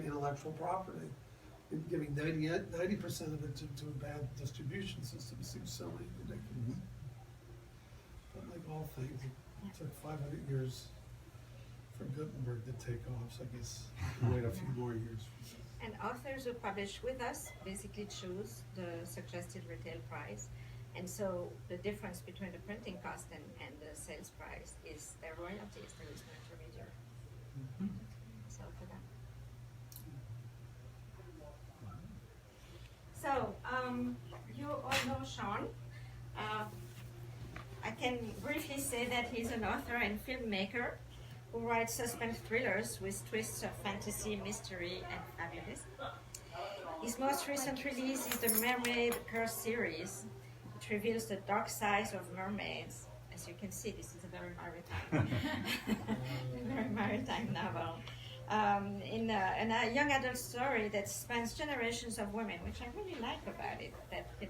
intellectual property. And giving 90% of it to a bad distribution system seems silly, ridiculous. But like all things, it took 500 years for Gutenberg to take off, so I guess we'll wait a few more years. And authors who publish with us basically choose the suggested retail price. And so the difference between the printing cost and the sales price is their royalties. There is no intermediary. Mm-hmm. So for them. So you all know Sean. I can briefly say that he's an author and filmmaker who writes suspense thrillers with twists of fantasy, mystery, and fabulous. His most recent release is the Mermaid Curse series, which reveals the dark sides of mermaids. As you can see, this is a very maritime novel. In a young adult story that spans generations of women, which I really like about it, that the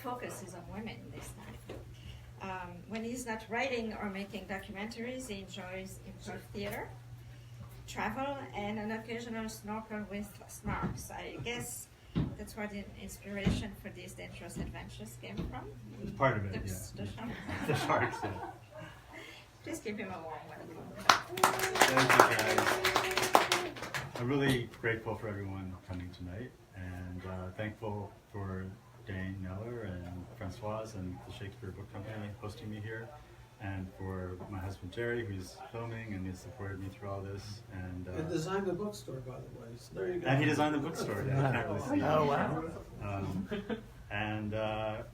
focus is on women this time. When he's not writing or making documentaries, he enjoys improv theater, travel, and an occasional snorkel with snarks. I guess that's where the inspiration for these dangerous adventures came from. It's part of it, The yeah. sharks. The sharks, yeah. Please give him a warm welcome. Thank you, guys. I'm really grateful for everyone coming tonight, and thankful for Dane Neller and Francoise and the Shakespeare Book Company hosting me here, and for my husband Jerry, who's filming and has supported me through all this. And designed the bookstore, by the way. So there you go. And he designed the bookstore. Yeah, I can't really see it. Oh, wow.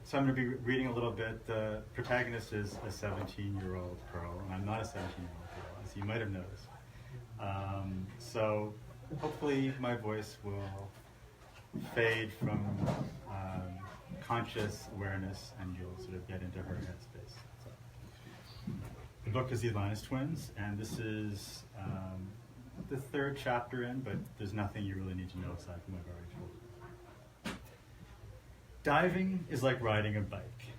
So I'm going to be reading a little bit. The protagonist is a 17-year-old girl, and I'm not a 17-year-old girl, as you might have noticed. So hopefully my voice will fade from conscious awareness, and you'll sort of get into her headspace. So, the book is The Atlantis Twins, and this is the third chapter in, but there's nothing you really need to know aside from what I've already told you. Diving is like riding a bike.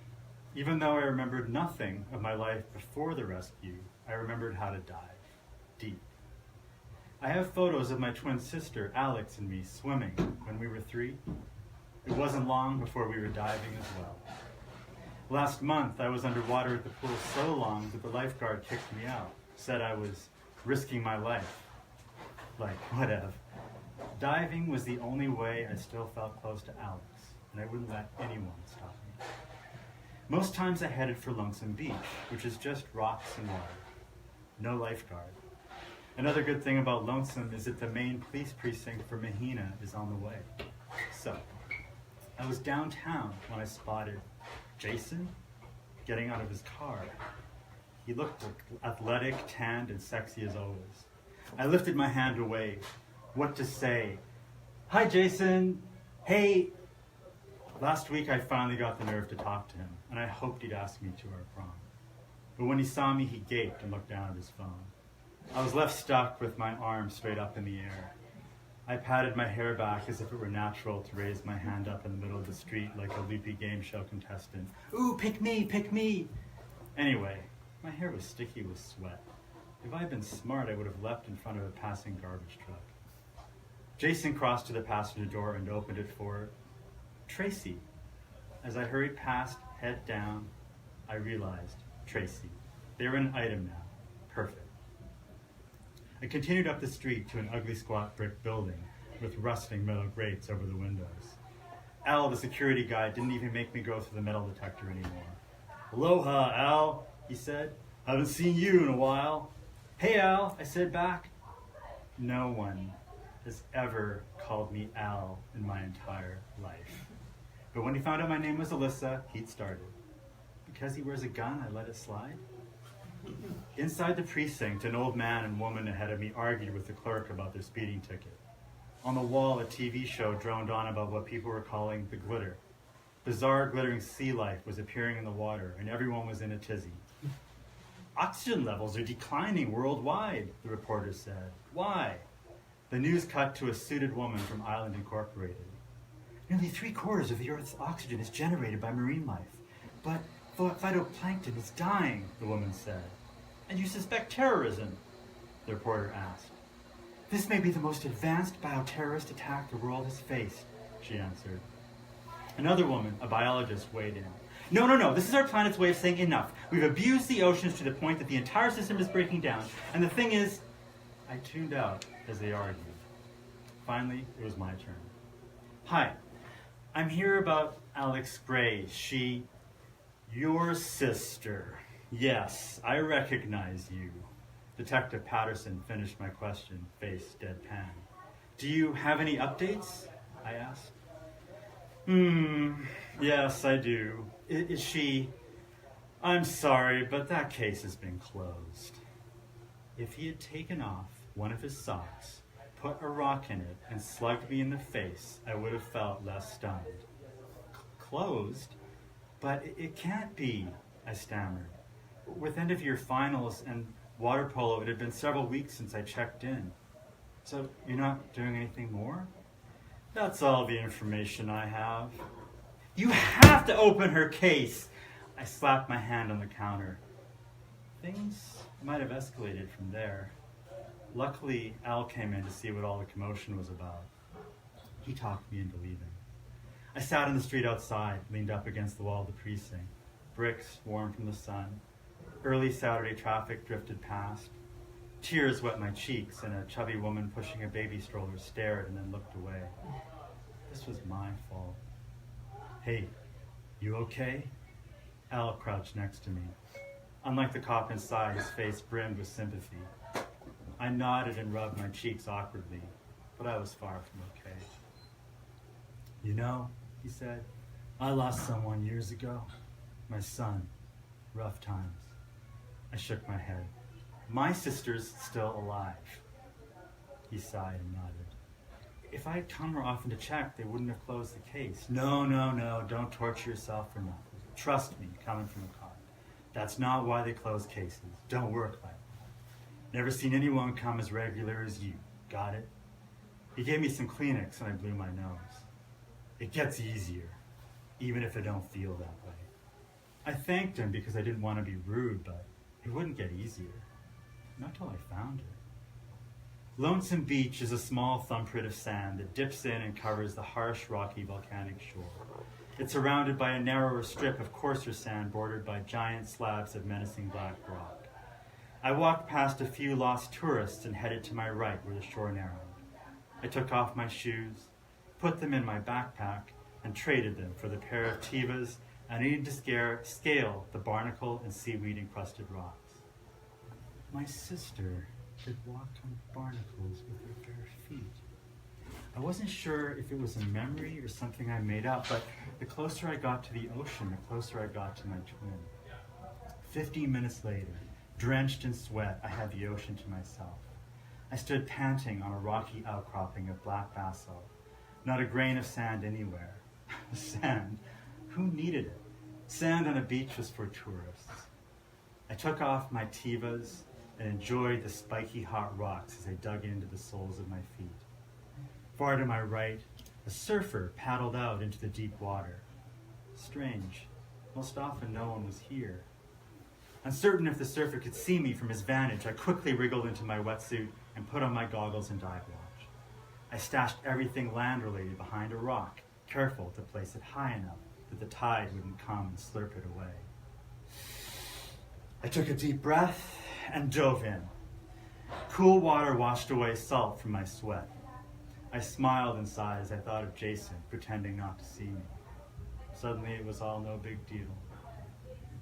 Even though I remembered nothing of my life before the rescue, I remembered how to dive deep. I have photos of my twin sister, Alex, and me swimming when we were 3. It wasn't long before we were diving as well. Last month, I was underwater at the pool so long that the lifeguard kicked me out, said I was risking my life. Like, whatever. Diving was the only way I still felt close to Alex, and I wouldn't let anyone stop me. Most times I headed for Lonesome Beach, which is just rocks and water. No lifeguard. Another good thing about Lonesome is that the main police precinct for Mahina is on the way. So, I was downtown when I spotted Jason getting out of his car. He looked athletic, tanned, and sexy as always. I lifted my hand to wave. What to say? Hi, Jason. Hey. Last week I finally got the nerve to talk to him, and I hoped he'd ask me to our prom. But when he saw me, he gaped and looked down at his phone. I was left stuck with my arms straight up in the air. I patted my hair back as if it were natural to raise my hand up in the middle of the street like a loopy game show contestant. Ooh, pick me, pick me! Anyway, my hair was sticky with sweat. If I had been smart, I would have leapt in front of a passing garbage truck. Jason crossed to the passenger door and opened it for Tracy. As I hurried past, head down, I realized, Tracy. They were an item now. Perfect. I continued up the street to an ugly squat brick building with rusting metal grates over the windows. Al, the security guy, didn't even make me go through the metal detector anymore. Aloha, Al, he said. Haven't seen you in a while. Hey, Al, I said back. No one has ever called me Al in my entire life. But when he found out my name was Alyssa, he'd started. Because he wears a gun, I let it slide? Inside the precinct, an old man and woman ahead of me argued with the clerk about their speeding ticket. On the wall, a TV show droned on about what people were calling the glitter. Bizarre glittering sea life was appearing in the water, and everyone was in a tizzy. Oxygen levels are declining worldwide, the reporter said. Why? The news cut to a suited woman from Island Incorporated. Nearly 3/4 of the Earth's oxygen is generated by marine life, but phytoplankton is dying, the woman said. And you suspect terrorism? The reporter asked. This may be the most advanced bioterrorist attack the world has faced, she answered. Another woman, a biologist, weighed in. No, this is our planet's way of saying enough. We've abused the oceans to the point that the entire system is breaking down. And the thing is, I tuned out as they argued. Finally, it was my turn. Hi, I'm here about Alex Gray. Your sister. Yes, I recognize you. Detective Patterson finished my question, face deadpan. Do you have any updates? I asked. Yes, I do. Is she... I'm sorry, but that case has been closed. If he had taken off one of his socks, put a rock in it, and slugged me in the face, I would have felt less stunned. Closed? But it can't be, I stammered. With end of year finals and water polo, it had been several weeks since I checked in. So you're not doing anything more? That's all the information I have. You have to open her case! I slapped my hand on the counter. Things might have escalated from there. Luckily, Al came in to see what all the commotion was about. He talked me into leaving. I sat in the street outside, leaned up against the wall of the precinct. Bricks warm from the sun. Early Saturday traffic drifted past. Tears wet my cheeks, and a chubby woman pushing a baby stroller stared and then looked away. This was my fault. Hey, you okay? Al crouched next to me. Unlike the cop inside, his face brimmed with sympathy. I nodded and rubbed my cheeks awkwardly, but I was far from okay. You know, he said, I lost someone years ago. My son. Rough times. I shook my head. My sister's still alive. He sighed and nodded. If I had come more often to check, they wouldn't have closed the case. No, don't torture yourself for nothing. Trust me, coming from a cop. That's not why they close cases. Don't work like that. Never seen anyone come as regular as you. Got it? He gave me some Kleenex and I blew my nose. It gets easier, even if I don't feel that way. I thanked him because I didn't want to be rude, but it wouldn't get easier. Not till I found her. Lonesome Beach is a small thumbprint of sand that dips in and covers the harsh, rocky, volcanic shore. It's surrounded by a narrower strip of coarser sand bordered by giant slabs of menacing black rock. I walked past a few lost tourists and headed to my right where the shore narrowed. I took off my shoes, put them in my backpack, and traded them for the pair of Tevas I needed to scale the barnacle and seaweed-encrusted rocks. My sister could walk on barnacles with her bare feet. I wasn't sure if it was a memory or something I made up, but the closer I got to the ocean, the closer I got to my twin. 15 minutes later, drenched in sweat, I had the ocean to myself. I stood panting on a rocky outcropping of black basalt. Not a grain of sand anywhere. Sand? Who needed it? Sand on a beach was for tourists. I took off my Tevas and enjoyed the spiky hot rocks as I dug into the soles of my feet. Far to my right, a surfer paddled out into the deep water. Strange. Most often no one was here. Uncertain if the surfer could see me from his vantage, I quickly wriggled into my wetsuit and put on my goggles and dive watch. I stashed everything land-related behind a rock, careful to place it high enough that the tide wouldn't come and slurp it away. I took a deep breath and dove in. Cool water washed away salt from my sweat. I smiled inside as I thought of Jason pretending not to see me. Suddenly it was all no big deal.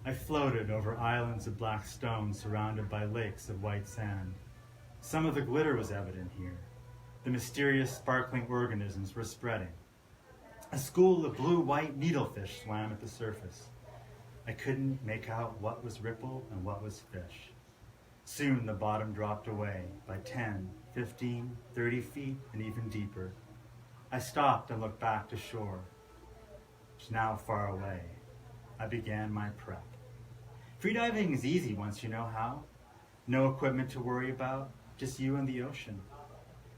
I floated over islands of black stone surrounded by lakes of white sand. Some of the glitter was evident here. The mysterious sparkling organisms were spreading. A school of blue-white needlefish swam at the surface. I couldn't make out what was ripple and what was fish. Soon the bottom dropped away by 10, 15, 30 feet and even deeper. I stopped and looked back to shore. It was now far away. I began my prep. Freediving is easy once you know how. No equipment to worry about, just you and the ocean.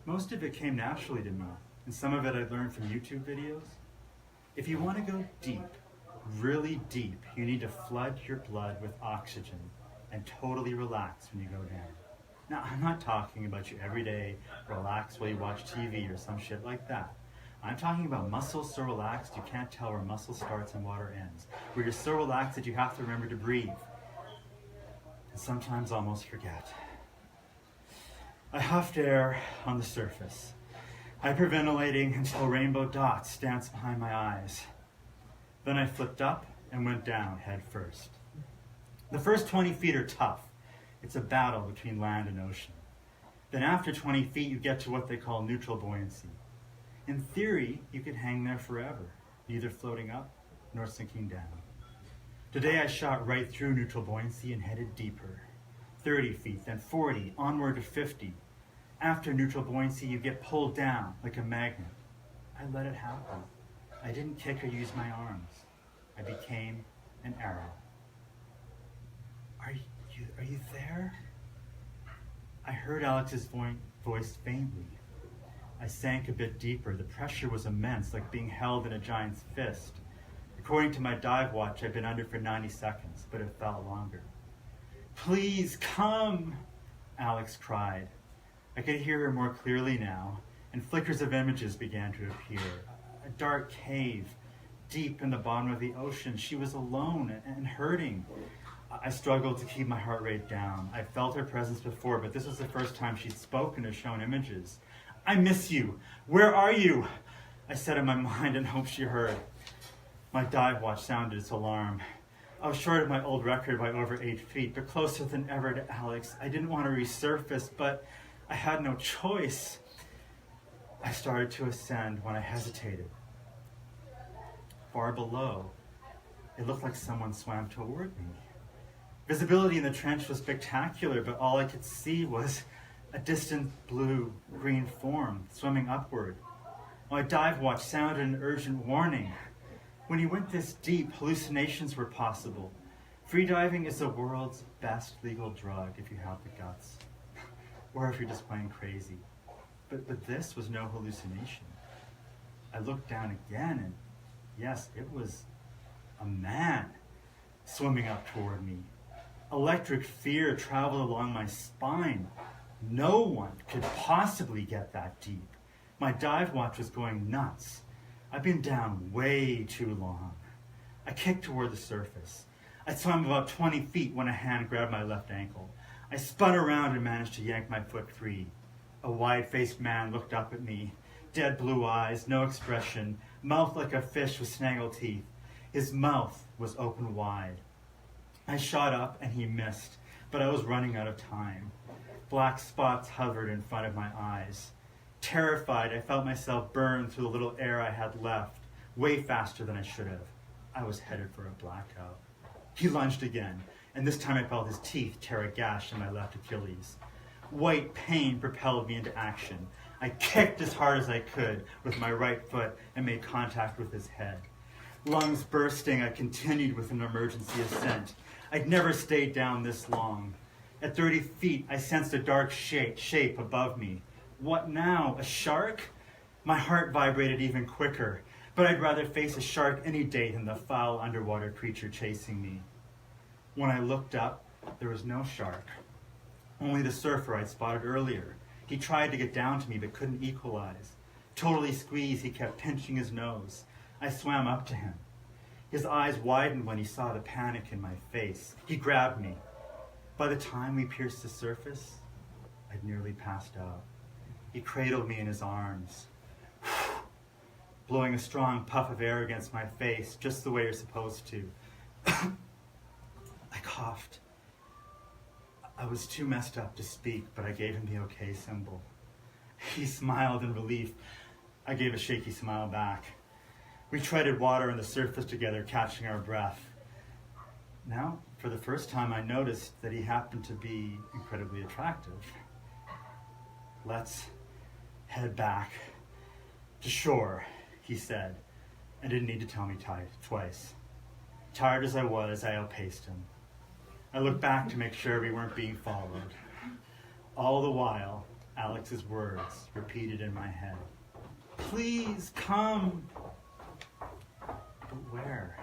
Most of it came naturally to me, and some of it I learned from YouTube videos. If you want to go deep, really deep, you need to flood your blood with oxygen and totally relax when you go down. Now, I'm not talking about your everyday relax while you watch TV or some shit like that. I'm talking about muscles so relaxed you can't tell where muscle starts and water ends. Where you're so relaxed that you have to remember to breathe. And sometimes almost forget. I huffed air on the surface, hyperventilating until rainbow dots danced behind my eyes. Then I flipped up and went down head first. The first 20 feet are tough. It's a battle between land and ocean. Then after 20 feet, you get to what they call neutral buoyancy. In theory, you could hang there forever, neither floating up nor sinking down. Today I shot right through neutral buoyancy and headed deeper. 30 feet, then 40, onward to 50. After neutral buoyancy, you get pulled down like a magnet. I let it happen. I didn't kick or use my arms. I became an arrow. Are you there? I heard Alex's voice faintly. I sank a bit deeper. The pressure was immense, like being held in a giant's fist. According to my dive watch, I'd been under for 90 seconds, but it felt longer. Please come, Alex cried. I could hear her more clearly now, and flickers of images began to appear. A dark cave, deep in the bottom of the ocean. She was alone and hurting. I struggled to keep my heart rate down. I felt her presence before, but this was the first time she'd spoken or shown images. I miss you. Where are you? I said in my mind and hoped she heard. My dive watch sounded its alarm. I was short of my old record by over 8 feet, but closer than ever to Alex. I didn't want to resurface, but I had no choice. I started to ascend when I hesitated. Far below, it looked like someone swam toward me. Visibility in the trench was spectacular, but all I could see was a distant blue-green form swimming upward. My dive watch sounded an urgent warning. When you went this deep, hallucinations were possible. Freediving is the world's best legal drug if you have the guts, or if you're just plain crazy. But this was no hallucination. I looked down again, and yes, it was a man swimming up toward me. Electric fear traveled along my spine. No one could possibly get that deep. My dive watch was going nuts. I've been down way too long. I kicked toward the surface. I swam about 20 feet when a hand grabbed my left ankle. I spun around and managed to yank my foot free. A wide-faced man looked up at me. Dead blue eyes, no expression, mouth like a fish with snaggled teeth. His mouth was open wide. I shot up and he missed, but I was running out of time. Black spots hovered in front of my eyes. Terrified, I felt myself burn through the little air I had left, way faster than I should have. I was headed for a blackout. He lunged again, and this time I felt his teeth tear a gash in my left Achilles. White pain propelled me into action. I kicked as hard as I could with my right foot and made contact with his head. Lungs bursting, I continued with an emergency ascent. I'd never stayed down this long. At 30 feet, I sensed a dark shape above me. What now? A shark? My heart vibrated even quicker, but I'd rather face a shark any day than the foul underwater creature chasing me. When I looked up, there was no shark. Only the surfer I'd spotted earlier. He tried to get down to me but couldn't equalize. Totally squeezed, he kept pinching his nose. I swam up to him. His eyes widened when he saw the panic in my face. He grabbed me. By the time we pierced the surface, I'd nearly passed out. He cradled me in his arms, blowing a strong puff of air against my face, just the way you're supposed to. I coughed. I was too messed up to speak, but I gave him the okay symbol. He smiled in relief. I gave a shaky smile back. We treaded water on the surface together, catching our breath. Now, for the first time, I noticed that he happened to be incredibly attractive. Let's head back to shore, he said, and didn't need to tell me twice. Tired as I was, I outpaced him. I looked back to make sure we weren't being followed. All the while, Alex's words repeated in my head. Please come. But where?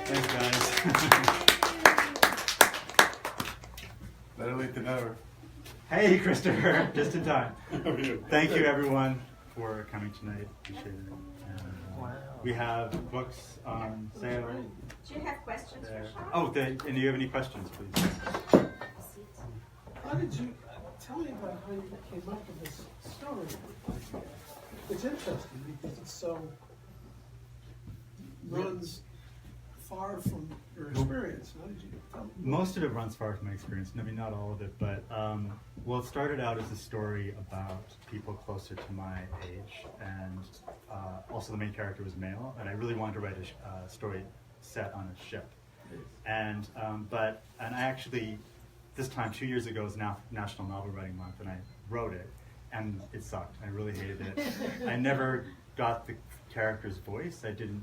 Thanks, guys. another. Hey, Christopher, just in time. Thank you, everyone, for coming tonight. Appreciate it. And, we have books on sale. Do you have questions There. for Sean? Oh, and do you have any questions, please? How did you, tell me about how you came up with this story? It's interesting because it's so, runs far from your experience. How did you tell me? Most of it runs far from my experience. I mean, not all of it, but well, it started out as a story about people closer to my age, and also the main character was male, and I really wanted to write a story set on a ship. And I actually, this time 2 years ago was National Novel Writing Month, and I wrote it, and it sucked. I really hated it. I never got the character's voice. I didn't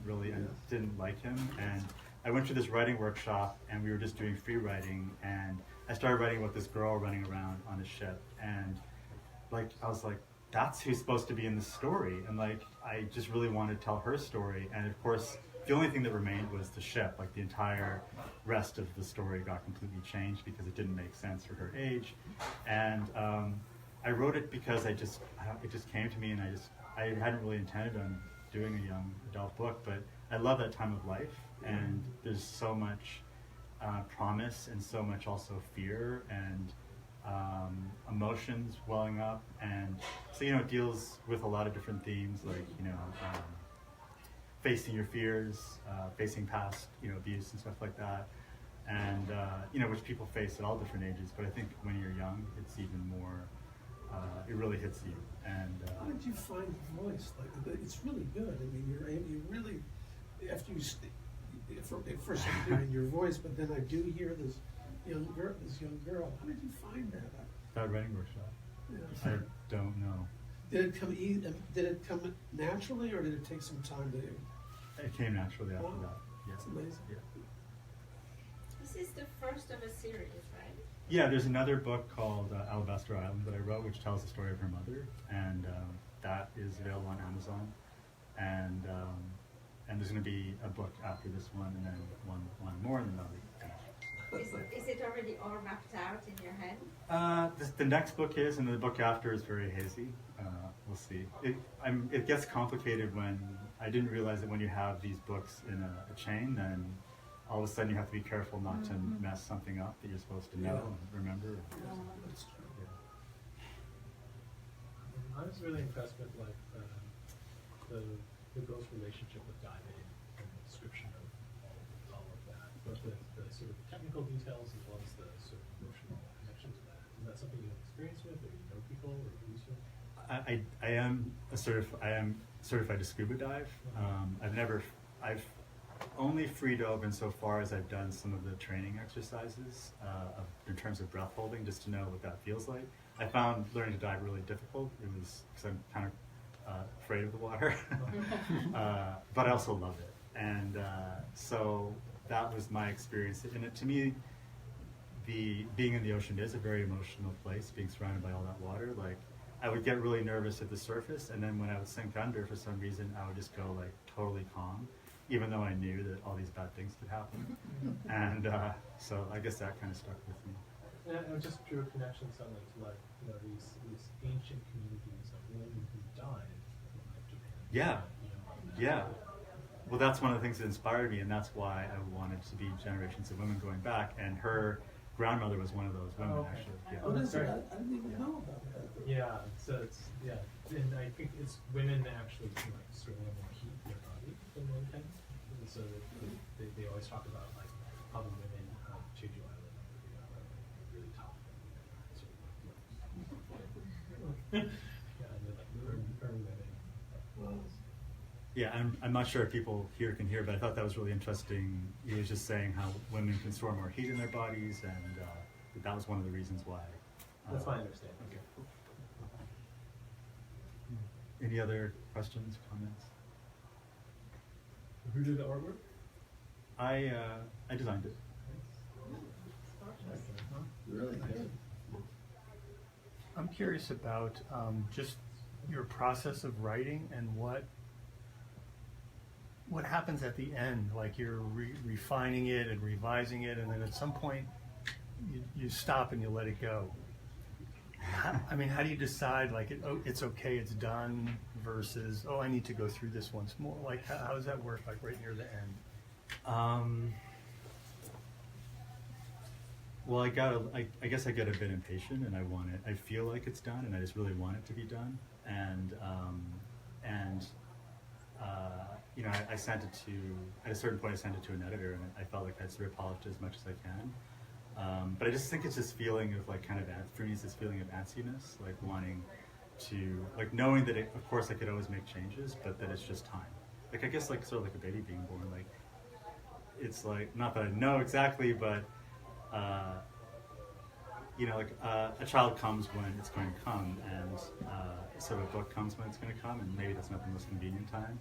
like him, and I went to this writing workshop, and we were just doing free writing, and I started writing about this girl running around on a ship, and like I was like, that's who's supposed to be in the story, and like I just really wanted to tell her story, and of course the only thing that remained was the ship. Like the entire rest of the story got completely changed because it didn't make sense for her age, and I wrote it because it just came to me, and I hadn't really intended on doing a young adult book, but I love that time of life, and there's so much promise and so much also fear and emotions welling up, and so it deals with a lot of different themes like facing your fears, facing past abuse and stuff like that, and which people face at all different ages. But I think when you're young, it's even more. It really hits you. And How did you find the voice? Like, it's really good. I mean, you really, after you, at first I'm hearing your voice, but then I do hear this young girl. How did you find that? that writing workshop, Yeah. I don't know. Did it come naturally, or did it take some time to? It came naturally after Wow. that. Yeah. It's amazing. Yeah. This is the first of a series, right? Yeah, there's another book called Alabaster Island that I wrote, which tells the story of her mother, and that is available on Amazon. And there's going to be a book after this one, and then one more, and then that'll be finished. Is it already all mapped out in your head? The next book is, and the book after is very hazy. We'll see. It gets complicated when I didn't realize that when you have these books in a chain, then all of a sudden you have to be careful not to mess something up that you're supposed to know and remember. That's true. I was really impressed with the girl's relationship with diving and the description of all of that, both the sort of technical details as well as the sort of emotional connection to that. Is that something you have experience with, or you know people, or use with? I am certified to scuba dive. I've only free dove insofar as I've done some of the training exercises in terms of breath holding, just to know what that feels like. I found learning to dive really difficult. It was because I'm kind of afraid of the water, but I also love it, and so that was my experience. And to me, being in the ocean is a very emotional place. Being surrounded by all that water, like I would get really nervous at the surface, and then when I would sink under, for some reason, I would just go like totally calm, even though I knew that all these bad things could happen. And so I guess that kind of stuck with me. And just drew a connection suddenly to these ancient communities of women who died in Japan. Yeah. Yeah. Well, that's one of the things that inspired me, and that's why I wanted to be generations of women going back. And her grandmother was one of those women, actually. Yeah. What is it? Right. I didn't even know about that. Yeah, so and I think it's women that actually can certainly have more heat in their body than men can. And so they always talk about how the women of Jeju Island are really tough. Yeah, and they're urban women. Well, Yeah, I'm not sure if people here can hear, but I thought that was really interesting. He was just saying how women can store more heat in their bodies, and that was one of the reasons why. That's my understanding. Okay. Any other questions, comments? Who did the artwork? I designed it. really good. I'm curious about just your process of writing and what happens at the end. Like you're refining it and revising it, and then at some point you stop and you let it go. I mean, how do you decide, like, it's okay, it's done, versus, oh, I need to go through this once more? Like, how does that work, like, right near the end? Well, I guess I get a bit impatient, and I feel like it's done, and I just really want it to be done. And you know, I sent it to, at a certain point I sent it to an editor, and I felt like I'd sort of polished it as much as I can. But I just think it's this feeling of like kind of, for me it's this feeling of antsiness, like wanting to, like knowing that of course I could always make changes, but that it's just time. Like I guess like sort of like a baby being born, like it's like, not that I know exactly, but you know, like a child comes when it's going to come, and sort of a book comes when it's going to come, and maybe that's not the most convenient time,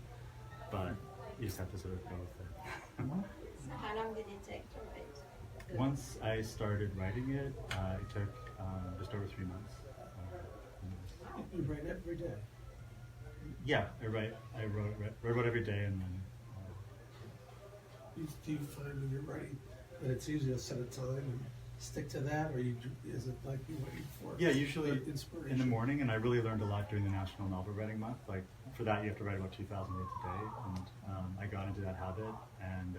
but you just have to sort of go with it. So how long did it take to write? Once I started writing it, it took just over 3 months. You write every day. Yeah, I wrote every day, and then Do you find when you're writing that it's easier to set a time and stick to that, or is it like you waiting for? yeah, usually inspiration in the morning, and I really learned a lot during the National Novel Writing Month. Like for that, you have to write about 2,000 words a day, and I got into that habit. And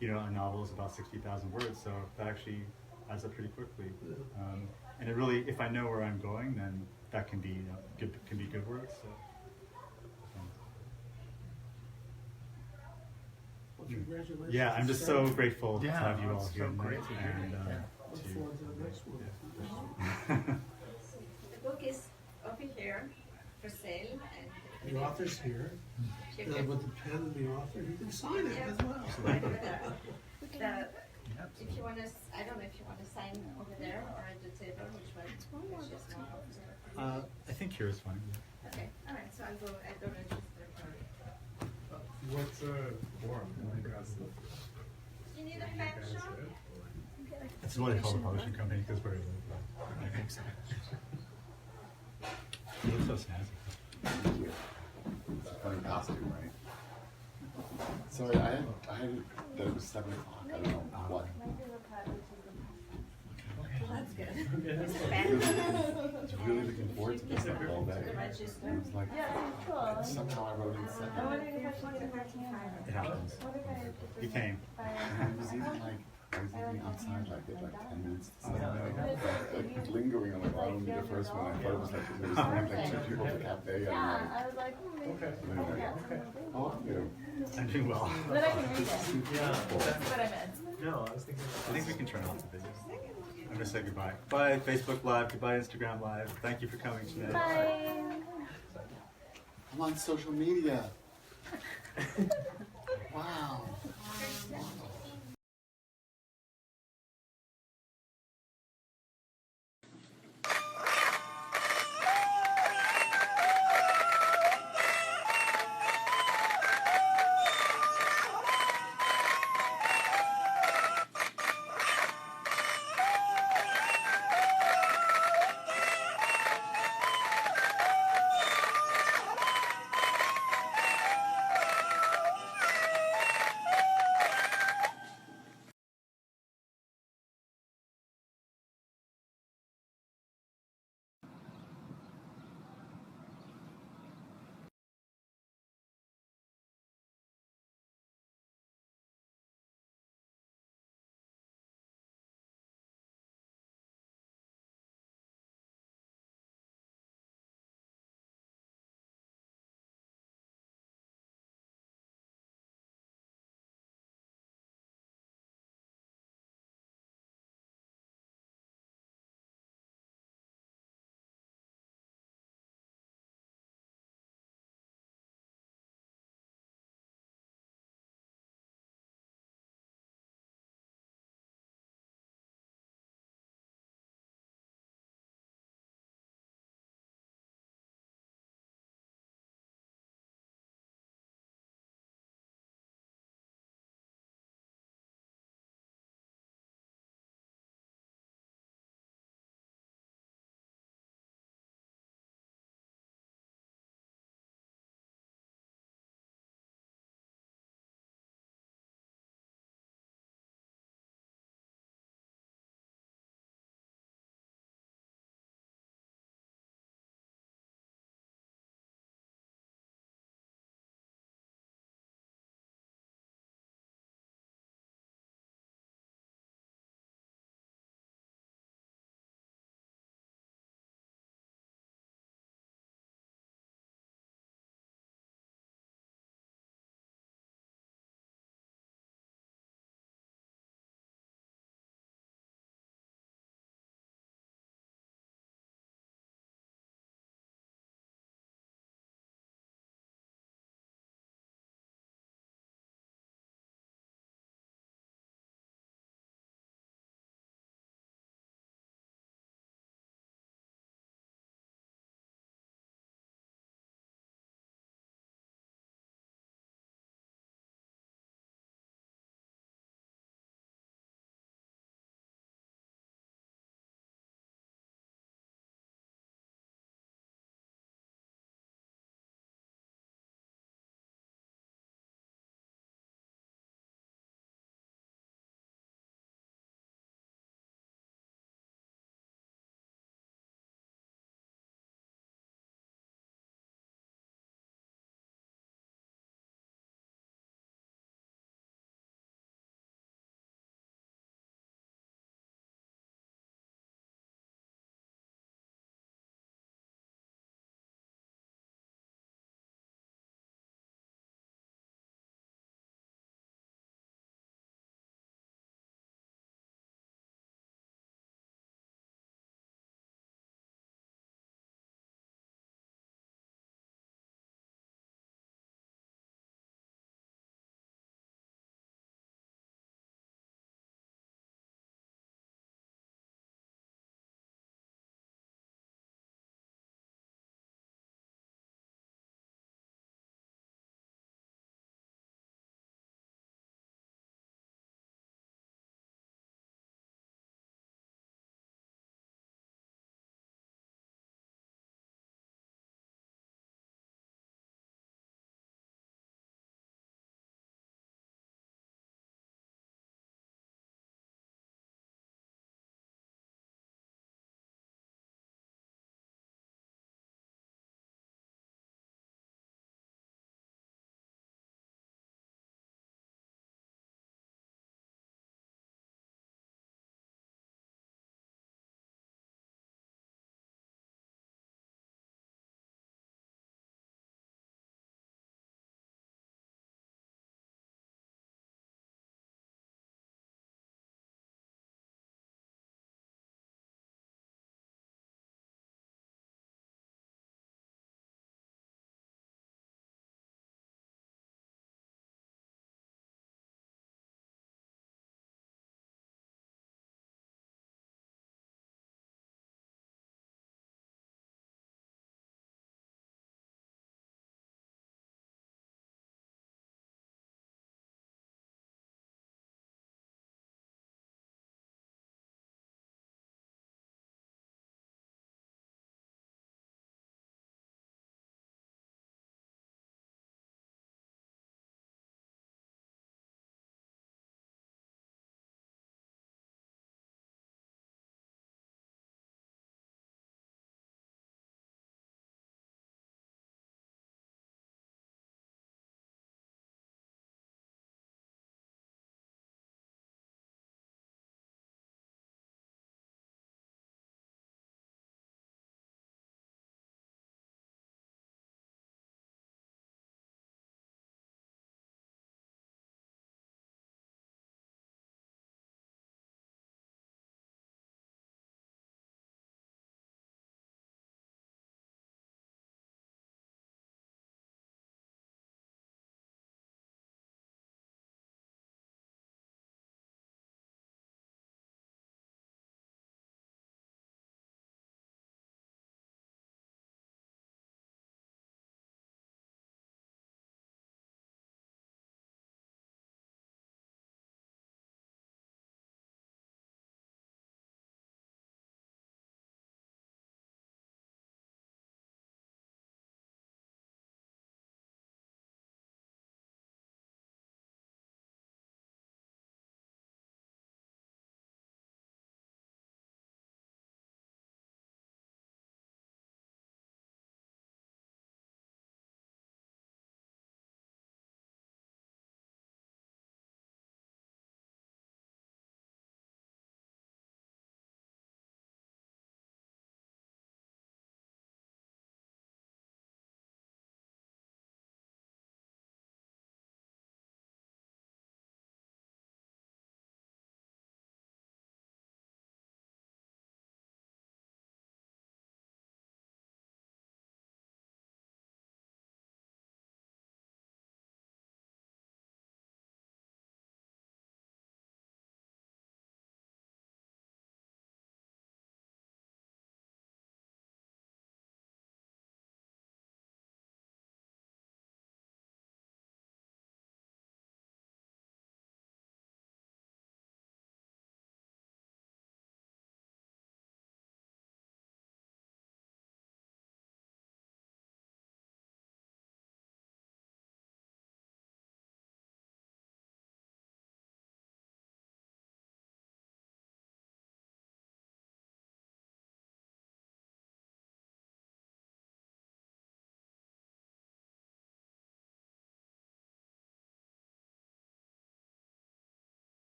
you know, a novel is about 60,000 words, so that actually adds up pretty quickly. And it really, if I know where I'm going, then that can be good words. So. Well, congratulations. Yeah, I'm just so grateful to Yeah, have you all it's here so tonight, great to hear. and Look to forward to the next one. The book is over here for sale, and The author's here, you with can the pen and the author, you can sign it as well. right over there. Yep. If you want to, I don't know if you want to sign over there or at the table, which one? Which is more. I think here is fine. Okay, all right. So I'll go register. What's form? You need a pen, Sean? This is what they call the publishing company because we're. I think so. It looks so snazzy. It's a funny costume, right? Sorry, I had that it was 7 o'clock. I don't know what. That's good. Okay, that's It's a fine. pen. I was really looking forward to this like all day. Register. And it was like, and somehow I wrote in 7. It happens. You came. And I was even like, I was even outside like at like 10 minutes to 7. Like lingering. I'm like, oh, I don't be the first one. I thought it was like there was only like 2 people at the cafe. And I'm like, Okay. and they're like, oh, you know. I'm doing well. Then I can read it. Yeah. That's what I meant. No, I was thinking. I think we can turn off the video. I'm gonna say goodbye. Bye Facebook Live. Goodbye Instagram Live. Thank you for coming tonight. Bye. I'm on social media. Wow.